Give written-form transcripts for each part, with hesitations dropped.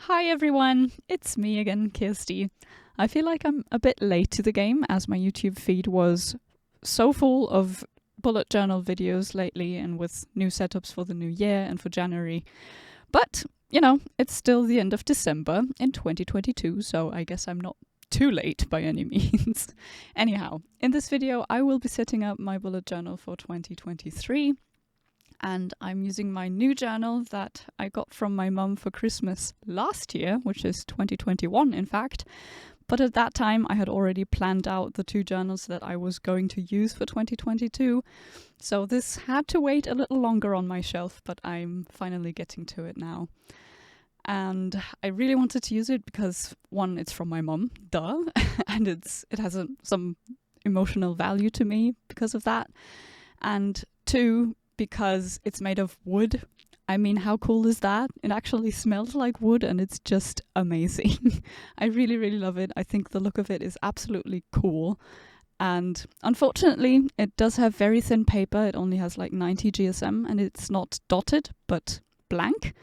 Hi everyone, it's me again, Kirsty. I feel like I'm a bit late to the game as my YouTube feed was so full of bullet journal videos lately and with new setups for the new year and for January. But, you know, it's still the end of December in 2022, so I guess I'm not too late by any means. Anyhow, in this video I will be setting up my bullet journal for 2023. And I'm using my new journal that I got from my mum for Christmas last year, which is 2021 in fact. But at that time I had already planned out the two journals that I was going to use for 2022. So this had to wait a little longer on my shelf, but I'm finally getting to it now. And I really wanted to use it because, one, it's from my mum, duh, and it has some emotional value to me because of that. And two, because it's made of wood. I mean, how cool is that? It actually smells like wood and it's just amazing. I really, really love it. I think the look of it is absolutely cool. And unfortunately, it does have very thin paper. It only has like 90 GSM and it's not dotted, but blank.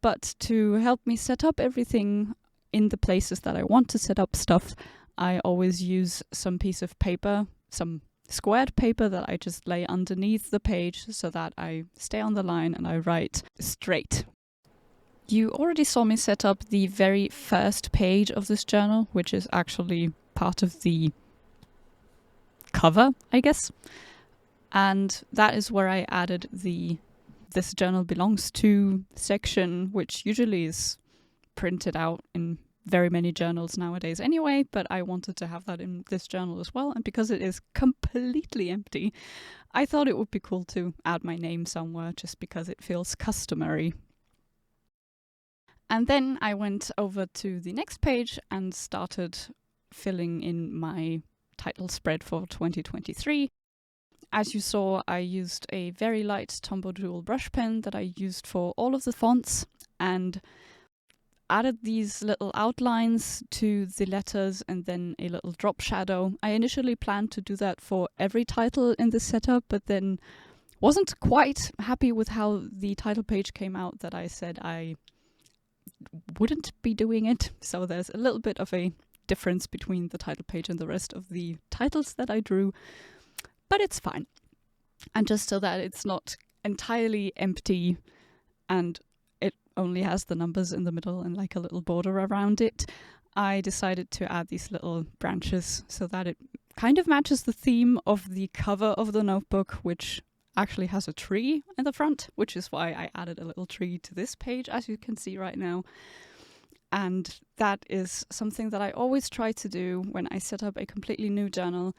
But to help me set up everything in the places that I want to set up stuff, I always use some piece of paper, some squared paper that I just lay underneath the page so that I stay on the line and I write straight. You already saw me set up the very first page of this journal, which is actually part of the cover, I guess. And that is where I added the "This journal belongs to" section, which usually is printed out in very many journals nowadays anyway, but I wanted to have that in this journal as well, and because it is completely empty, I thought it would be cool to add my name somewhere just because it feels customary. And then I went over to the next page and started filling in my title spread for 2023. As you saw, I used a very light Tombow dual brush pen that I used for all of the fonts and added these little outlines to the letters and then a little drop shadow. I initially planned to do that for every title in this setup, but then wasn't quite happy with how the title page came out that I said I wouldn't be doing it. So there's a little bit of a difference between the title page and the rest of the titles that I drew, but it's fine. And just so that it's not entirely empty and only has the numbers in the middle and like a little border around it, I decided to add these little branches so that it kind of matches the theme of the cover of the notebook, which actually has a tree in the front, which is why I added a little tree to this page, as you can see right now. And that is something that I always try to do when I set up a completely new journal.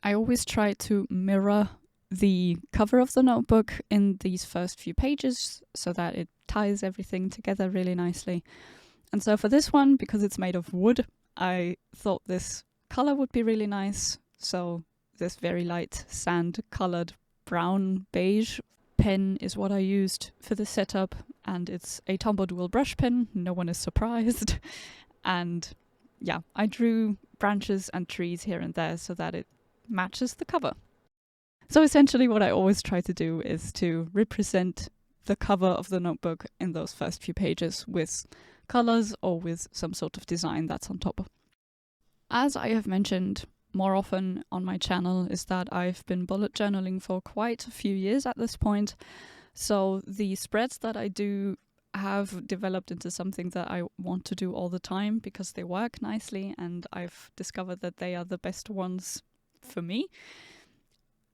I always try to mirror the cover of the notebook in these first few pages so that it ties everything together really nicely. And so for this one, because it's made of wood, I thought this color would be really nice. So this very light sand colored brown beige pen is what I used for the setup, and it's a Tombow dual brush pen. No one is surprised. And yeah, I drew branches and trees here and there so that it matches the cover. So essentially what I always try to do is to represent the cover of the notebook in those first few pages with colors or with some sort of design that's on top. As I have mentioned more often on my channel is that I've been bullet journaling for quite a few years at this point. So the spreads that I do have developed into something that I want to do all the time because they work nicely and I've discovered that they are the best ones for me.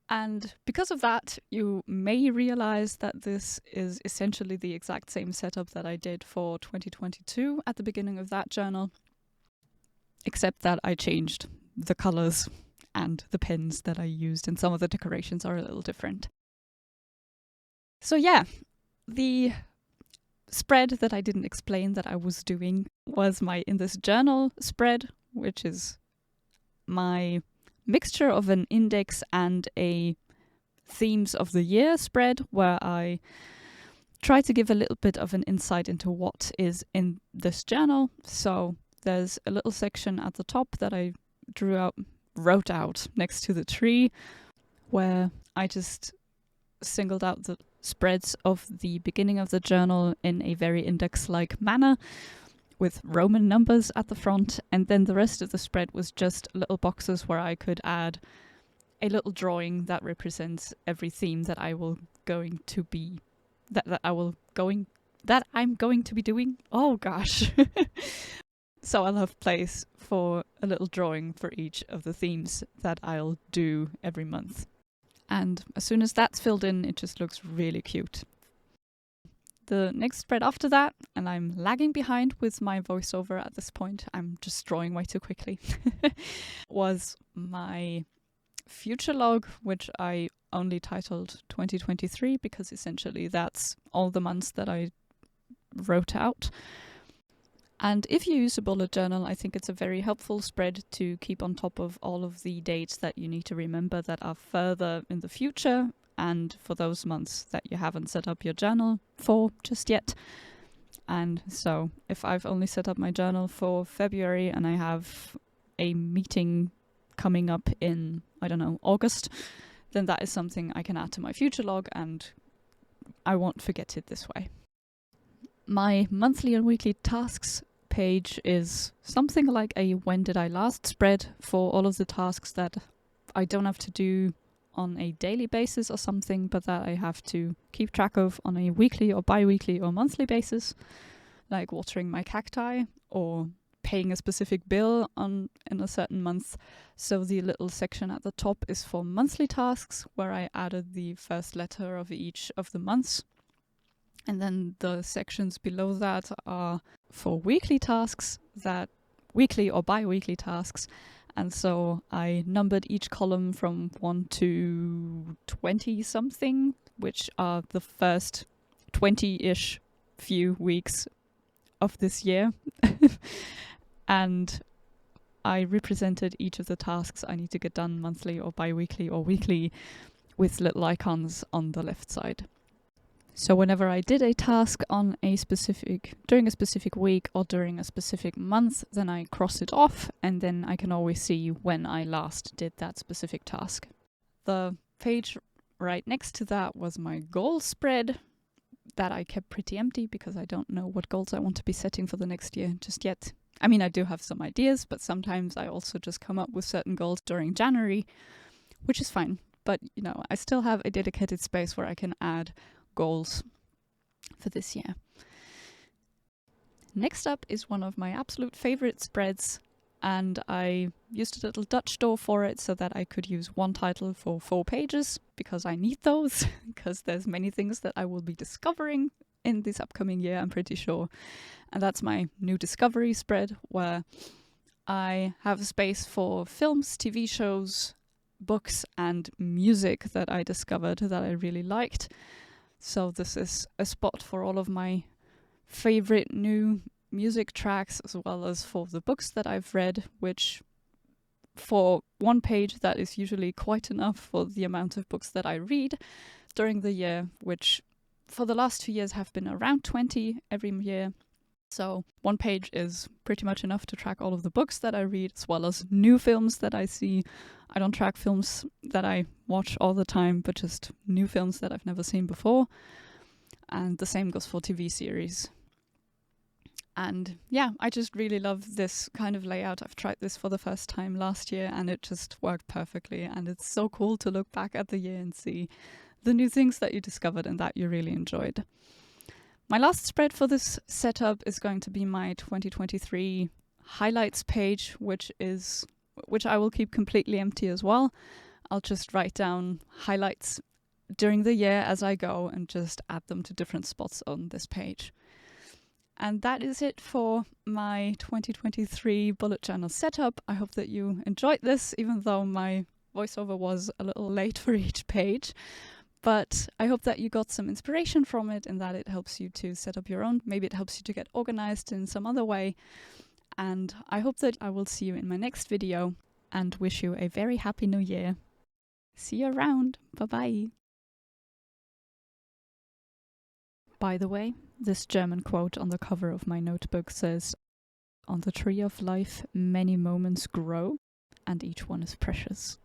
And because of that, you may realize that this is essentially the exact same setup that I did for 2022 at the beginning of that journal, except that I changed the colors and the pens that I used, and some of the decorations are a little different. So yeah, the spread that I didn't explain that I was doing was my In This Journal spread, which is my mixture of an index and a themes of the year spread, where I try to give a little bit of an insight into what is in this journal. So there's a little section at the top that I wrote out next to the tree, where I just singled out the spreads of the beginning of the journal in a very index-like manner, with Roman numbers at the front, and then the rest of the spread was just little boxes where I could add a little drawing that represents every theme that I will going to be that I'm going to be doing. Oh gosh. So I'll have place for a little drawing for each of the themes that I'll do every month. And as soon as that's filled in, it just looks really cute. The next spread after that, and I'm lagging behind with my voiceover at this point, I'm just drawing way too quickly, was my future log, which I only titled 2023 because essentially that's all the months that I wrote out. And if you use a bullet journal, I think it's a very helpful spread to keep on top of all of the dates that you need to remember that are further in the future, and for those months that you haven't set up your journal for just yet. And so if I've only set up my journal for February and I have a meeting coming up in, I don't know, August, then that is something I can add to my future log and I won't forget it this way. My monthly and weekly tasks page is something like a when did I last spread for all of the tasks that I don't have to do on a daily basis or something, but that I have to keep track of on a weekly or bi-weekly or monthly basis, like watering my cacti or paying a specific bill in a certain month. So the little section at the top is for monthly tasks, where I added the first letter of each of the months. And then the sections below that are for weekly tasks, that weekly or bi-weekly tasks. And so I numbered each column from 1 to 20 something, which are the first 20-ish few weeks of this year. And I represented each of the tasks I need to get done monthly or bi-weekly or weekly with little icons on the left side. So whenever I did a task during a specific week or during a specific month, then I cross it off and then I can always see when I last did that specific task. The page right next to that was my goal spread that I kept pretty empty because I don't know what goals I want to be setting for the next year just yet. I mean, I do have some ideas, but sometimes I also just come up with certain goals during January, which is fine. But, you know, I still have a dedicated space where I can add goals for this year. Next up is one of my absolute favorite spreads, and I used a little Dutch door for it so that I could use one title for 4 pages, because I need those, because there's many things that I will be discovering in this upcoming year, I'm pretty sure. And that's my new discovery spread, where I have a space for films, TV shows, books, and music that I discovered that I really liked. So this is a spot for all of my favorite new music tracks, as well as for the books that I've read, which for one page that is usually quite enough for the amount of books that I read during the year, which for the last 2 years have been around 20 every year. So one page is pretty much enough to track all of the books that I read, as well as new films that I see. I don't track films that I watch all the time, but just new films that I've never seen before. And the same goes for TV series. And yeah, I just really love this kind of layout. I've tried this for the first time last year and it just worked perfectly. And it's so cool to look back at the year and see the new things that you discovered and that you really enjoyed. My last spread for this setup is going to be my 2023 highlights page, which I will keep completely empty as well. I'll just write down highlights during the year as I go and just add them to different spots on this page. And that is it for my 2023 bullet journal setup. I hope that you enjoyed this, even though my voiceover was a little late for each page. But I hope that you got some inspiration from it and that it helps you to set up your own. Maybe it helps you to get organized in some other way. And I hope that I will see you in my next video and wish you a very happy new year. See you around. Bye-bye. By the way, this German quote on the cover of my notebook says, "On the tree of life, many moments grow, and each one is precious."